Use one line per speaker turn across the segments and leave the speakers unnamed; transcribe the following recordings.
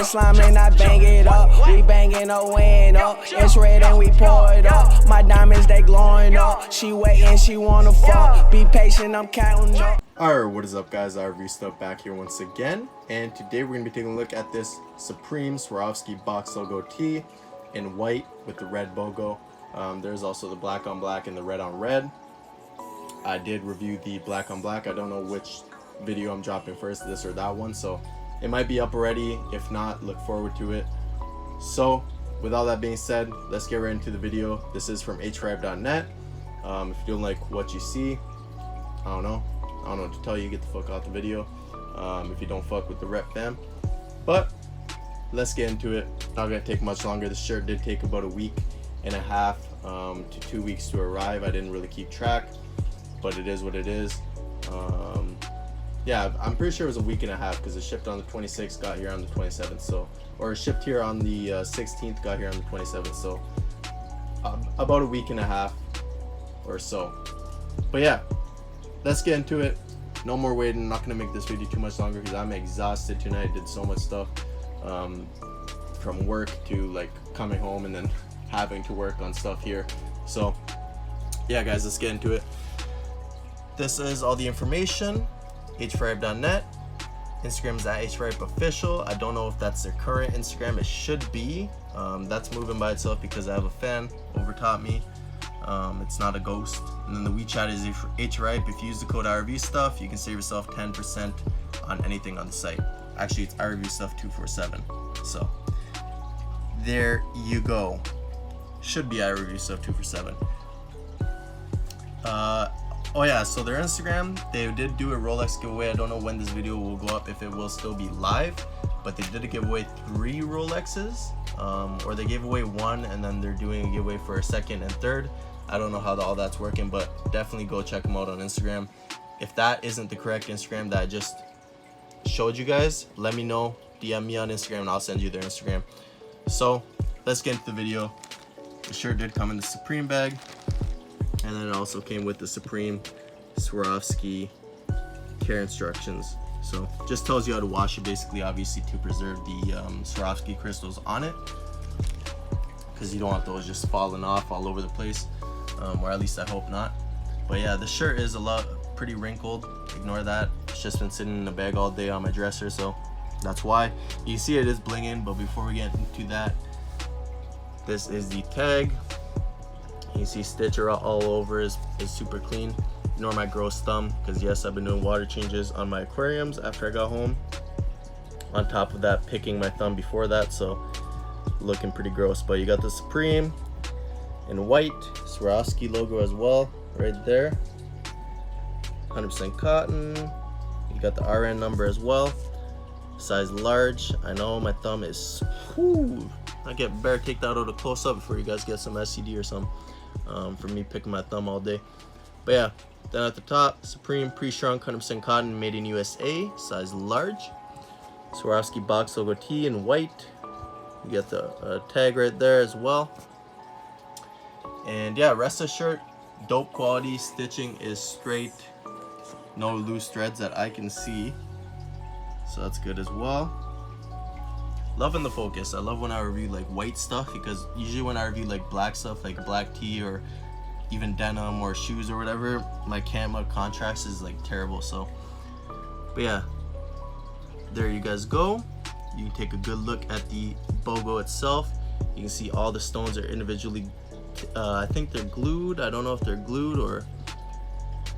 slime and I bang it up. We banging a window. It's red and we pour it up. My diamonds, they glowing up. She waiting, she wanna fuck. Be patient, I'm counting up.
Alright, what is up guys, RV Stuff back here once again, and today we're going to be taking a look at this Supreme Swarovski box logo tee in white with the red logo. There's also the black on black and the red on red. I did review the black on black. I don't know which video I'm dropping first, this or that one, so it might be up already. If not, look forward to it. So with all that being said, let's get right into the video. This is from hrib.net. If you don't like what you see, I don't know what to tell you. Get the fuck out the video if you don't fuck with the rep fam. But let's get into it. Not gonna take much longer. The shirt did take about a week and a half to 2 weeks to arrive. I didn't really keep track, but it is what it is. Yeah, I'm pretty sure it was a week and a half because it shipped on the 26th, got here on the 27th, so, or shipped here on the 16th, got here on the 27th, so about a week and a half or so. But yeah, let's get into it. No more waiting. I'm not gonna make this video too much longer because I'm exhausted tonight. Did so much stuff from work to like coming home and then having to work on stuff here. So yeah guys, let's get into it. This is all the information. hrib.net. Instagram is at hribofficial. I don't know if that's their current Instagram. It should be. That's moving by itself because I have a fan overtop me. It's not a ghost. And then the WeChat is hrib. If you use the code RVStuff, you can save yourself 10% on anything on the site. Actually, it's RVStuff247. So there you go. Should be RVStuff247. Oh yeah, so their Instagram, they did do a Rolex giveaway. I don't know when this video will go up, if it will still be live, but they did give away 3 Rolexes, or they gave away 1 and then they're doing a giveaway for a second and third. I don't know how all that's working, but definitely go check them out on Instagram. If that isn't the correct Instagram that I just showed you guys, let me know. DM me on Instagram and I'll send you their Instagram. So let's get into the video. The shirt did come in the Supreme bag, and then it also came with the Supreme Swarovski care instructions. So just tells you how to wash it, basically, obviously to preserve the Swarovski crystals on it, because you don't want those just falling off all over the place, or at least I hope not. But yeah, the shirt is pretty wrinkled. Ignore that. It's just been sitting in the bag all day on my dresser, so that's why. You can see it is blinging, but before we get into that, this is the tag. You see stitcher all over, is super clean. Ignore my gross thumb, because yes, I've been doing water changes on my aquariums after I got home. On top of that, picking my thumb before that, so looking pretty gross. But you got the Supreme in white, Swarovski logo as well, right there. 100% cotton. You got the RN number as well. Size large. I know my thumb is, whew, I better take that out of close up before you guys get some SCD or something. For me picking my thumb all day. But yeah, then at the top, Supreme pre-shrunk 100% cotton, made in USA, size large. Swarovski box logo tee in white. You get the tag right there as well. And yeah, rest of the shirt, dope quality. Stitching is straight, no loose threads that I can see, so that's good as well. Loving the focus. I love when I review like white stuff, because usually when I review like black stuff, like black tee or even denim or shoes or whatever, my camera contrast is like terrible. So but yeah, there you guys go. You can take a good look at the BOGO itself. You can see all the stones are individually I think they're glued. I don't know if they're glued or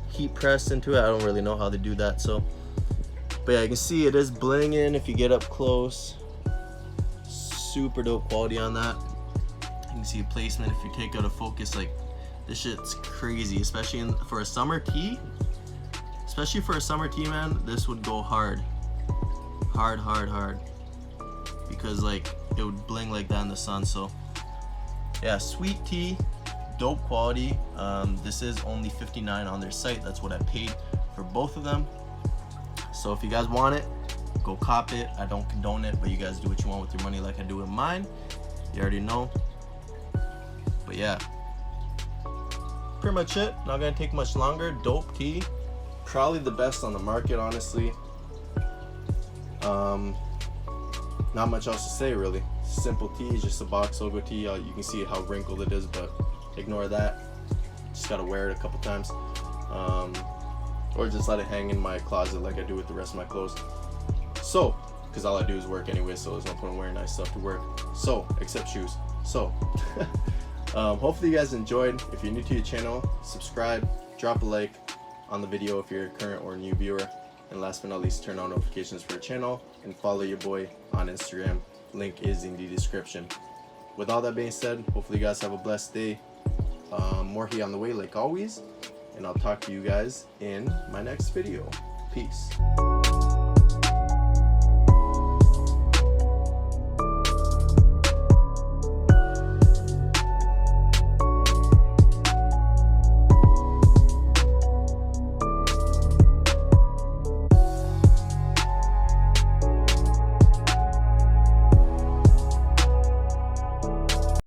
heat pressed into it. I don't really know how they do that. So but yeah, you can see it is blinging if you get up close. Super dope quality on that. You can see placement if you take out a focus. Like, this shit's crazy, especially for a summer tee. Especially for a summer tee, man, this would go hard, because like it would bling like that in the sun. So yeah, sweet tee, dope quality. This is only $59 on their site. That's what I paid for both of them. So if you guys want it, go cop it. I don't condone it, but you guys do what you want with your money, like I do with mine. You already know. But yeah, pretty much it. Not gonna take much longer. Dope tee, probably the best on the market, honestly. not much else to say really. Simple tee, just a box logo tee. You can see how wrinkled it is, but ignore that. Just gotta wear it a couple times, or just let it hang in my closet like I do with the rest of my clothes. So, because all I do is work anyway, so there's no point in wearing nice stuff to work. So, except shoes. So, hopefully you guys enjoyed. If you're new to your channel, subscribe, drop a like on the video if you're a current or new viewer, and last but not least, turn on notifications for your channel and follow your boy on Instagram. Link is in the description. With all that being said, hopefully you guys have a blessed day. More heat on the way like always, and I'll talk to you guys in my next video. Peace.